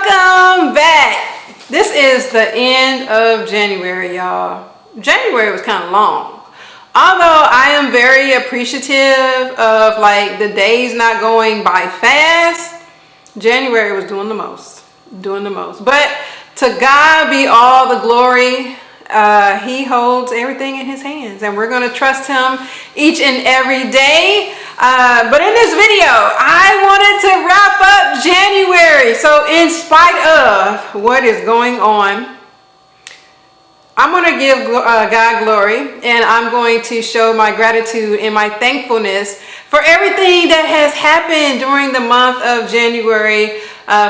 Welcome back. This is the end of January, y'all. January was kind of long. Although I am very appreciative of like the days not going by fast, January was doing the most. But to God be all the glory. He holds everything in his hands, and we're going to trust him each and every day. But in this video, I wanted to wrap up January. So in spite of what is going on, I'm going to give God glory, and I'm going to show my gratitude and my thankfulness for everything that has happened during the month of January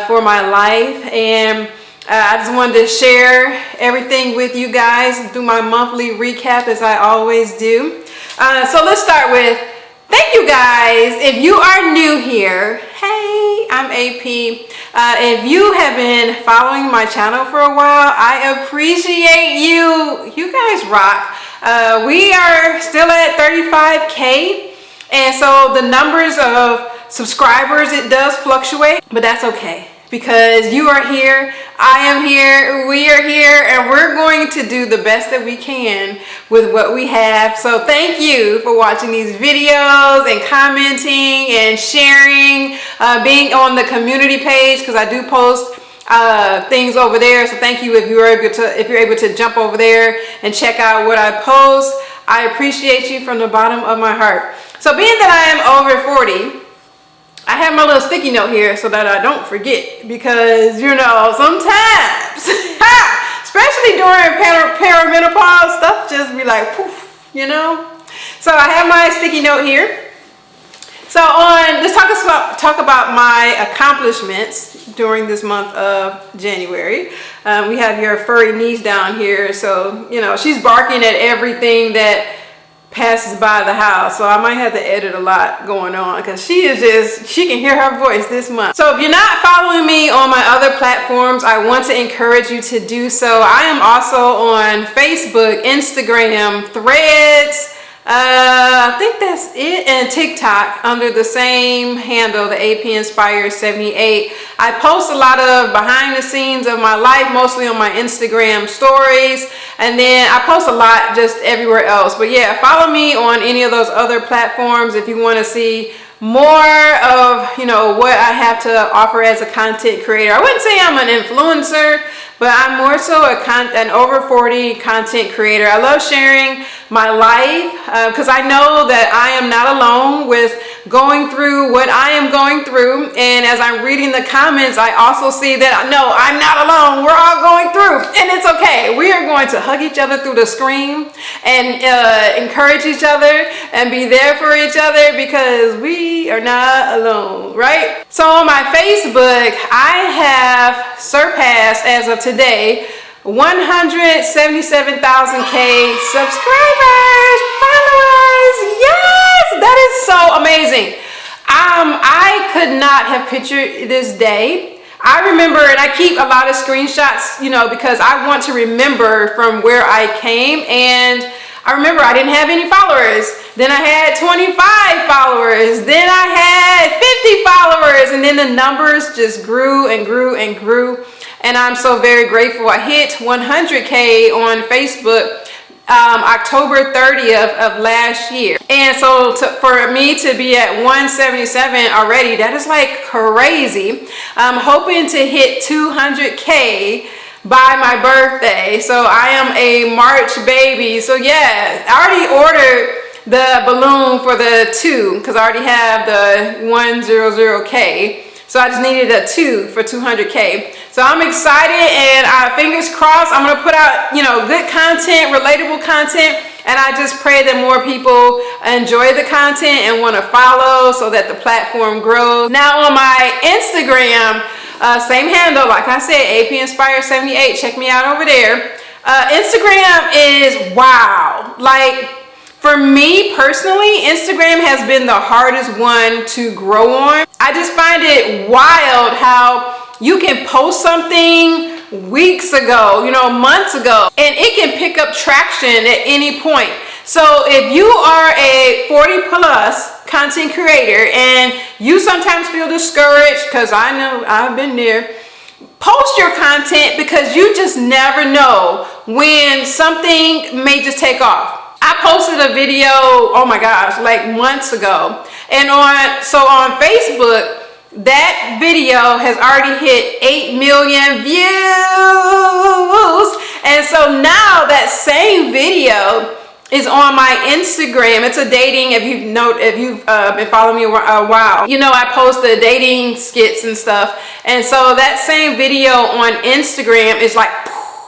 for my life. And I just wanted to share everything with you guys through my monthly recap, as I always do. So let's start with thank you guys. If you are new here, hey, I'm AP. If you have been following my channel for a while, I appreciate you. You guys rock. We are still at 35K, and so the numbers of subscribers, it does fluctuate, but that's okay. Because you are here, I am here, we are here, and we're going to do the best that we can with what we have. So thank you for watching these videos and commenting and sharing, being on the community page, because I do post things over there. So thank you if you're able to jump over there and check out what I post. I appreciate you from the bottom of my heart. So being that I am over 40, I have my little sticky note here so that I don't forget, because you know, sometimes especially during perimenopause, stuff just be like poof, you know. So I have my sticky note here. So let's talk about my accomplishments during this month of January. We have your furry niece down here, so you know, she's barking at everything that passes by the house, so I might have to edit a lot going on, because she can hear her voice this month. So if you're not following me on my other platforms, I want to encourage you to do so. I am also on Facebook, Instagram, Threads, I think that's it, and TikTok under the same handle, the AP Inspire 78. I post a lot of behind the scenes of my life, mostly on my Instagram stories, and then I post a lot just everywhere else. But yeah, follow me on any of those other platforms if you want to see more of, you know, what I have to offer as a content creator. I wouldn't say I'm an influencer, but I'm more so an over 40 content creator. I love sharing my life because I know that I am not alone with going through what I am going through. And as I'm reading the comments, I also see that no, I'm not alone. We're all going through, and it's okay. We are going to hug each other through the screen and encourage each other and be there for each other, because we are not alone, right? So on my Facebook, I have surpassed, as of today, 177,000K subscribers, followers. Yes, that is so amazing. I could not have pictured this day. I remember, and I keep a lot of screenshots, you know, because I want to remember from where I came. And I remember I didn't have any followers. Then I had 25 followers. Then I had 50 followers. And then the numbers just grew and grew and grew. And I'm so very grateful. I hit 100K on Facebook October 30th of last year. And so for me to be at 177 already, that is like crazy. I'm hoping to hit 200K by my birthday. So I am a March baby. So yeah, I already ordered the balloon for the 2, because I already have the 100K. So I just needed a 2 for 200K. So I'm excited, and fingers crossed, I'm gonna put out, you know, good content, relatable content, and I just pray that more people enjoy the content and wanna follow so that the platform grows. Now on my Instagram, same handle, like I said, AP Inspire 78, check me out over there. Instagram is wow. Like, for me personally, Instagram has been the hardest one to grow on. I just find it wild how you can post something weeks ago, you know, months ago, and it can pick up traction at any point. So if you are a 40 plus content creator and you sometimes feel discouraged, because I know I've been there, post your content, because you just never know when something may just take off. I posted a video, oh my gosh, like months ago, and on Facebook, that video has already hit 8 million views. And so now that same video is on my Instagram. It's a dating, if you've been following me a while, you know I post the dating skits and stuff. And so that same video on Instagram is like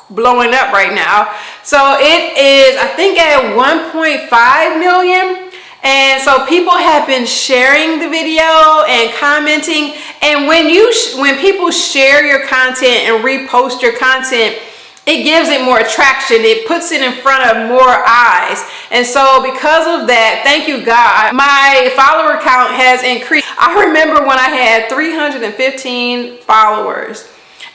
blowing up right now. So it is, I think, at 1.5 million. And so people have been sharing the video and commenting. And when people share your content and repost your content, it gives it more traction. It puts it in front of more eyes. And so because of that, thank you God, my follower count has increased. I remember when I had 315 followers.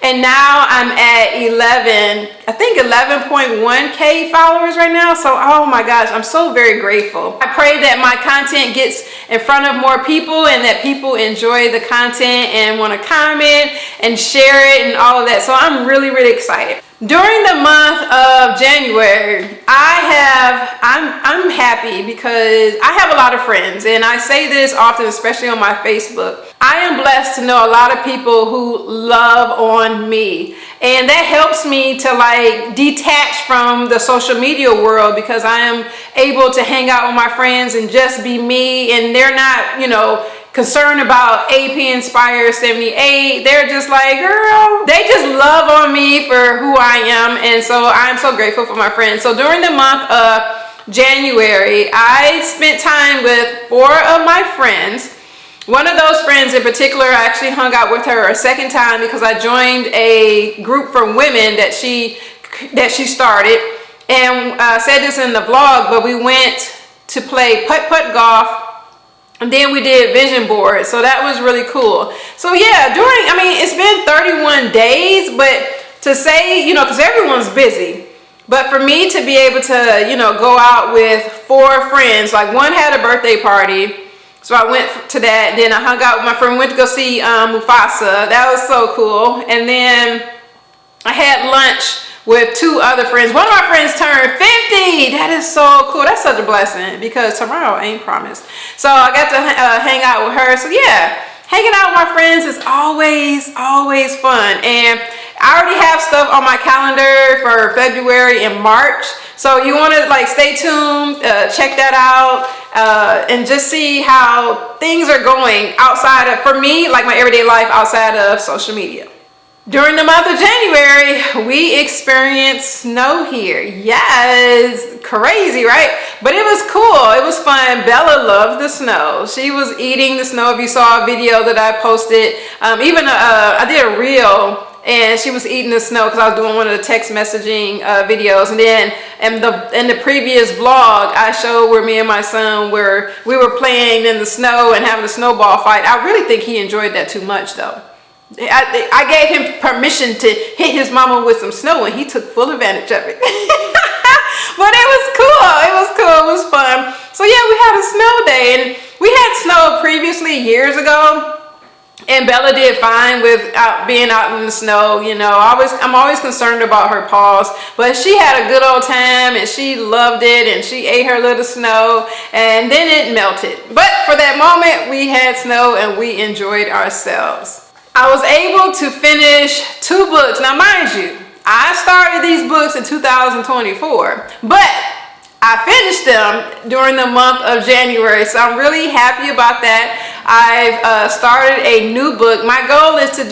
And now I'm at 11.1K followers right now. So, oh my gosh, I'm so very grateful. I pray that my content gets in front of more people and that people enjoy the content and want to comment and share it and all of that. So I'm really, really excited. During the month of January, I'm happy because I have a lot of friends, and I say this often, especially on my Facebook. I am blessed to know a lot of people who love on me, and that helps me to like detach from the social media world, because I am able to hang out with my friends and just be me, and they're not, you know, concerned about AP Inspire 78. They're just like, girl, they just love on me for who I am. And so I'm so grateful for my friends. So during the month of January, I spent time with 4 of my friends. One of those friends in particular, I actually hung out with her a second time because I joined a group for women that she started, and said this in the vlog, but we went to play putt-putt golf. And then we did vision boards. So that was really cool. So yeah, it's been 31 days, but to say, you know, because everyone's busy, but for me to be able to, you know, go out with 4 friends, like one had a birthday party. So I went to that. Then I hung out with my friend, went to go see Mufasa. That was so cool. And then I had lunch with 2 other friends. One of my friends turned 50. That is so cool. That's such a blessing, because tomorrow ain't promised. So I got to hang out with her. So yeah, hanging out with my friends is always fun. And I already have stuff on my calendar for February and March. So you want to like stay tuned, check that out, and just see how things are going outside of, for me, like my everyday life outside of social media. During the month of January, we experienced snow here. Yes, crazy, right? But it was cool. It was fun. Bella loved the snow. She was eating the snow. If you saw a video that I posted, I did a reel, and she was eating the snow because I was doing one of the text messaging videos. And then in the previous vlog, I showed where me and my son we were playing in the snow and having a snowball fight. I really think he enjoyed that too much, though. I gave him permission to hit his mama with some snow, and he took full advantage of it. But it was cool. It was cool. It was fun. So yeah, we had a snow day, and we had snow previously years ago, and Bella did fine with being out in the snow. You know, I'm always concerned about her paws, but she had a good old time, and she loved it, and she ate her little snow, and then it melted. But for that moment, we had snow, and we enjoyed ourselves. I was able to finish 2 books. Now, mind you, I started these books in 2024, but I finished them during the month of January, so I'm really happy about that. I've started a new book. My goal is to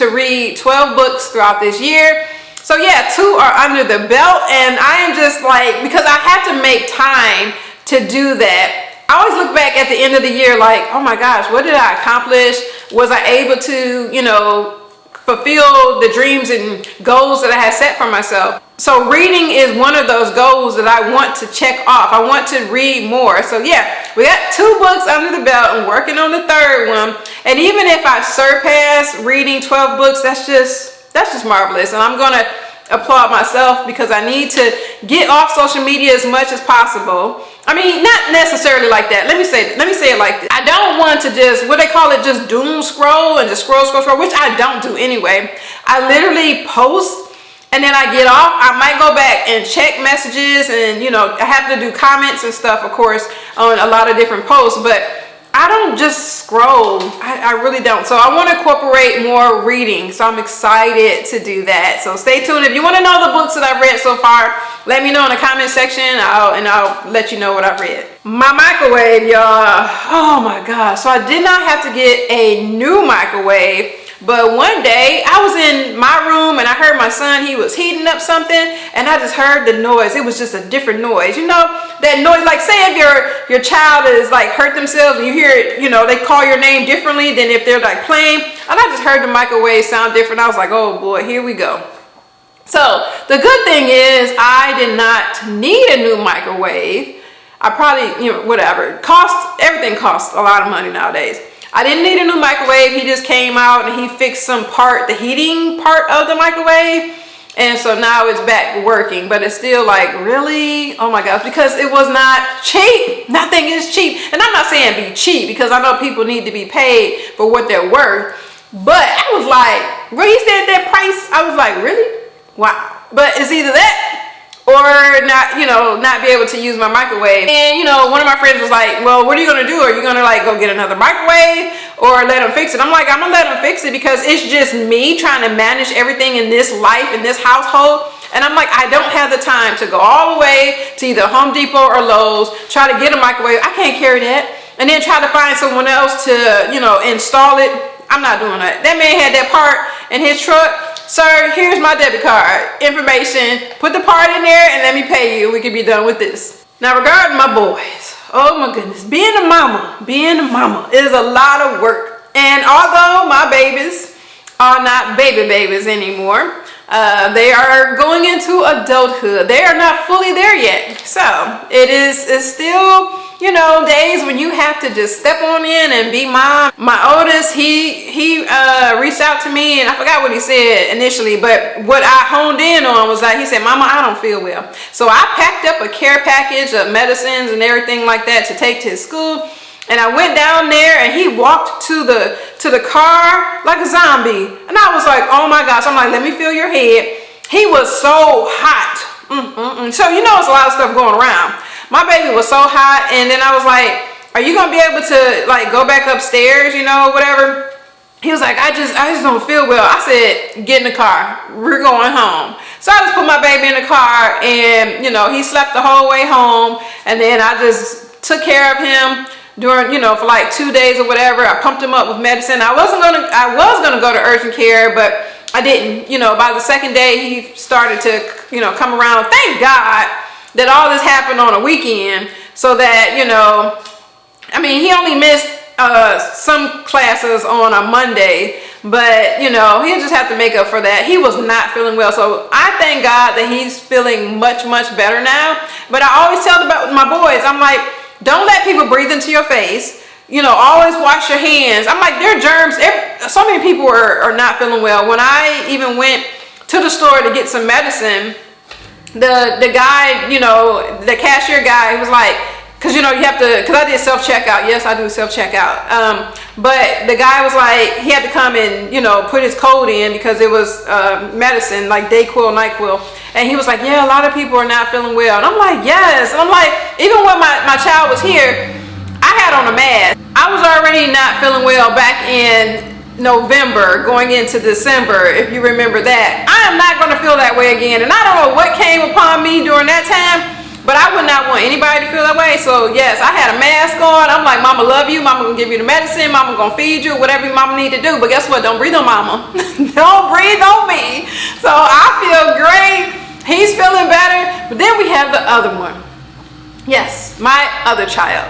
read 12 books throughout this year. So yeah, 2 are under the belt, and I am just like, because I have to make time to do that. I always look back at the end of the year like, oh my gosh, what did I accomplish? Was I able to, you know, fulfill the dreams and goals that I had set for myself? So reading is one of those goals that I want to check off. I want to read more. So yeah, we got 2 books under the belt. I'm working on the 3rd one. And even if I surpass reading 12 books, that's just marvelous. And I'm gonna applaud myself because I need to get off social media as much as possible. I mean, not necessarily like that. Let me say it like this. I don't want to just, what they call it, just doom scroll and just scroll, which I don't do anyway. I literally post and then I get off. I might go back and check messages and, you know, I have to do comments and stuff, of course, on a lot of different posts, but I don't just scroll. I really don't. So I want to incorporate more reading. So I'm excited to do that. So stay tuned. If you want to know the books that I've read so far, let me know in the comment section. I'll let you know what I've read. My microwave, y'all. Oh my gosh. So I did not have to get a new microwave. But one day I was in my room and I heard my son, he was heating up something, and I just heard the noise. It was just a different noise. You know, that noise, like say if your child is like hurt themselves and you hear it, you know, they call your name differently than if they're like playing. And I just heard the microwave sound different. I was like, oh boy, here we go. So the good thing is I did not need a new microwave. I probably, you know, whatever. Everything costs a lot of money nowadays. I didn't need a new microwave. He just came out and he fixed the heating part of the microwave. And so now it's back working, but it's still like, really? Oh my gosh, because it was not cheap. Nothing is cheap. And I'm not saying be cheap because I know people need to be paid for what they're worth. But I was like, when he said that price, I was like, really? Wow. But it's either that or not, you know, not be able to use my microwave. And, you know, one of my friends was like, well, what are you going to do? Are you going to like go get another microwave or let him fix it? I'm like, I'm going to let him fix it because it's just me trying to manage everything in this life, in this household. And I'm like, I don't have the time to go all the way to either Home Depot or Lowe's, try to get a microwave. I can't carry that. And then try to find someone else to, you know, install it. I'm not doing that. That man had that part in his truck. Sir, here's my debit card information. Put the part in there and let me pay you. We can be done with this. Now, regarding my boys, oh my goodness, being a mama is a lot of work. And although my babies are not babies anymore, they are going into adulthood. They are not fully there yet. So it's still, you know, days when you have to just step on in and be mom. My oldest, he reached out to me and I forgot what he said initially, but what I honed in on was that he said, Mama, I don't feel well. So I packed up a care package of medicines and everything like that to take to his school. And I went down there and he walked to the car like a zombie. And I was like, oh my gosh. I'm like, let me feel your head. He was so hot. So, you know, it's a lot of stuff going around. My baby was so hot. And then I was like, are you going to be able to like go back upstairs, you know, whatever? He was like, I just don't feel well. I said, get in the car. We're going home. So I just put my baby in the car and, you know, he slept the whole way home. And then I just took care of him during, you know, for like 2 days or whatever. I pumped him up with medicine. I was gonna go to urgent care, but I didn't. You know, by the second day he started to, you know, come around. Thank God that all this happened on a weekend so that, you know, I mean, he only missed some classes on a Monday, but you know, he'll just have to make up for that. He was not feeling well, so I thank God that he's feeling much better now. But I always tell my boys, I'm like, don't let people breathe into your face. You know, always wash your hands. I'm like, there are germs. So many people are not feeling well. When I even went to the store to get some medicine, the guy, you know, the cashier guy, he was like, because, you know, you have to, because I did self-checkout. Yes, I do self-checkout. But the guy was like, he had to come and, you know, put his code in because it was medicine, like Dayquil, NyQuil. And he was like, yeah, a lot of people are not feeling well. And I'm like, yes. And I'm like, even when my child was here, I had on a mask. I was already not feeling well back in November going into December, if you remember that. I am not going to feel that way again. And I don't know what came upon me during that time, but I would not want anybody to feel that way. So yes, I had a mask on. I'm like, Mama love you. Mama gonna give you the medicine. Mama gonna feed you, whatever Mama need to do. But guess what? Don't breathe on Mama. Don't breathe on me. So I feel great. He's feeling better. But then we have the other one. Yes, my other child.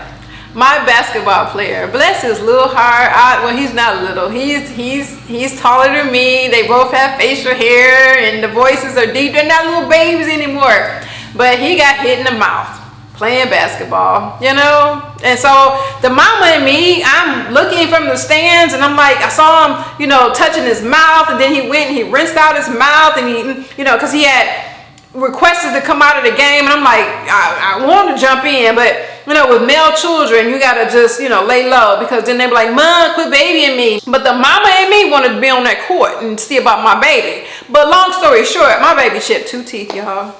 My basketball player. Bless his little heart. Well, he's not little. He's taller than me. They both have facial hair and the voices are deep. They're not little babies anymore. But he got hit in the mouth. playing basketball, you know? And so the mama in me, I'm looking from the stands and I'm like, I saw him, you know, touching his mouth, and then he went and he rinsed out his mouth, and he, you know, because he had requested to come out of the game, and I'm like, I want to jump in, but you know, with male children, you gotta just, you know, lay low, because then they be like, Mom, quit babying me. But the mama in me wanted to be on that court and see about my baby. But long story short, my baby chipped 2 teeth, y'all.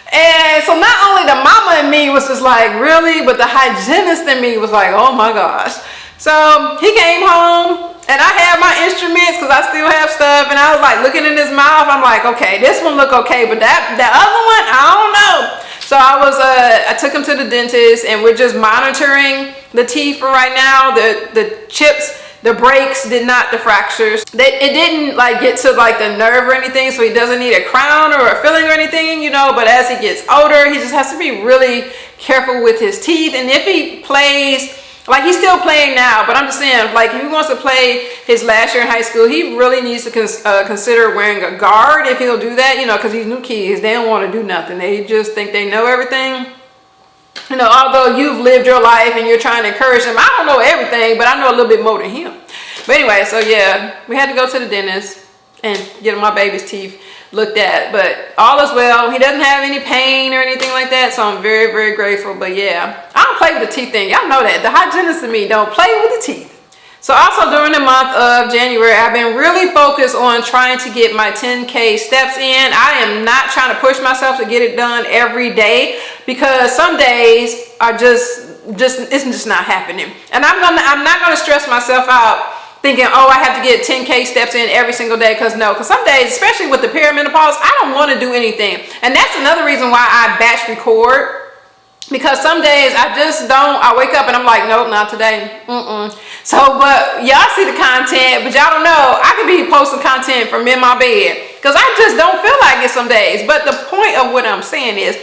And so not only the mama in me was just like, really, but the hygienist in me was like, oh my gosh. So he came home and I had my instruments, because I still have stuff, and I was like looking in his mouth. I'm like, okay, this one look okay, but that other one, I don't know. So I took him to the dentist, and we're just monitoring the teeth for right now. The chips, the breaks did not, the fractures. It didn't like get to like the nerve or anything, so he doesn't need a crown or a filling or anything, you know, but as he gets older, he just has to be really careful with his teeth. And if he plays, like he's still playing now, but I'm just saying, like if he wants to play his last year in high school, he really needs to consider wearing a guard if he'll do that, you know, because these new kids, they don't want to do nothing. They just think they know everything. You know, although you've lived your life and you're trying to encourage him, I don't know everything, but I know a little bit more than him. But anyway, so yeah, we had to go to the dentist and get my baby's teeth looked at, but all is well. He doesn't have any pain or anything like that, so I'm very, very grateful. But yeah, I don't play with the teeth thing. Y'all know that. The hygienist in me don't play with the teeth. So also during the month of January, I've been really focused on trying to get my 10K steps in. I am not trying to push myself to get it done every day, because some days are it's just not happening. And I'm not gonna stress myself out thinking, oh, I have to get 10K steps in every single day, because some days, especially with the perimenopause, I don't want to do anything. And that's another reason why I batch record, because some days I just don't. I wake up and I'm like, nope, not today. So, but y'all see the content, but y'all don't know, I could be posting content from in my bed, because I just don't feel like it some days. But the point of what I'm saying is,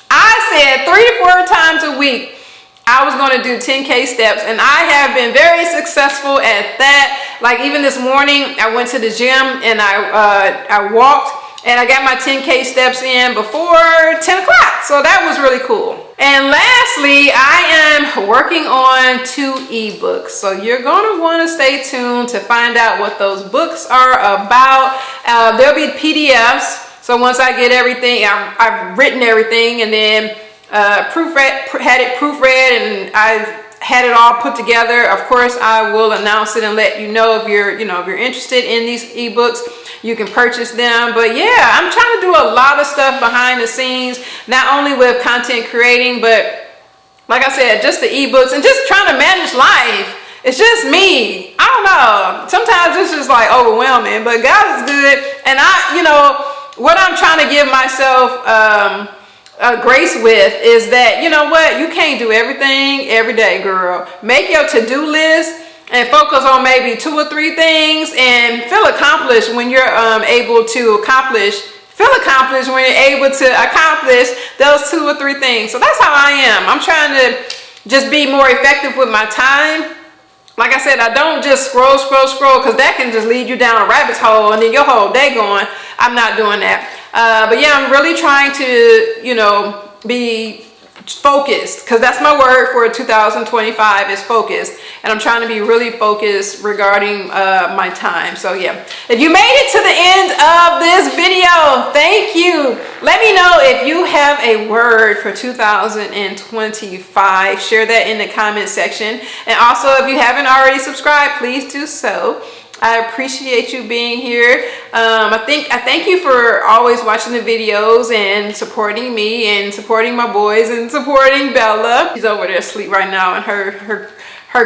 I said 3 to 4 times a week I was going to do 10K steps, and I have been very successful at that. Like even this morning, I went to the gym and I walked, and I got my 10K steps in before 10 o'clock. So that was really cool. And lastly, I am working on 2 ebooks. So you're going to want to stay tuned to find out what those books are about. There'll be PDFs. So once I get everything, I've written everything, and then had it proofread, and I've had it all put together. Of course, I will announce it and let you know if you're interested in these ebooks. You can purchase them. But yeah, I'm trying to do a lot of stuff behind the scenes, not only with content creating, but like I said, just the ebooks and just trying to manage life. It's just me. I don't know. Sometimes it's just like overwhelming, but God is good. And what I'm trying to give myself grace with is that, you know what, you can't do everything every day, girl. Make your to-do list and focus on maybe 2 or 3 things, and feel accomplished when you're able to accomplish those 2 or 3 things. So that's how I am. I'm trying to just be more effective with my time. Like I said, I don't just scroll, because that can just lead you down a rabbit hole and then your whole day going. I'm not doing that. But yeah, I'm really trying to, be focused, because that's my word for 2025 is focused. And I'm trying to be really focused regarding my time. So yeah, if you made it to the end of this video, thank you. Let me know if you have a word for 2025. Share that in the comment section. And also, if you haven't already subscribed, please do so. I appreciate you being here. I thank you for always watching the videos and supporting me and supporting my boys and supporting Bella. She's over there asleep right now in her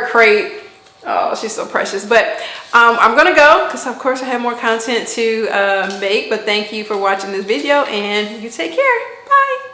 crate. Oh, she's so precious. But I'm gonna go, because of course I have more content to make. But thank you for watching this video, and you take care. Bye.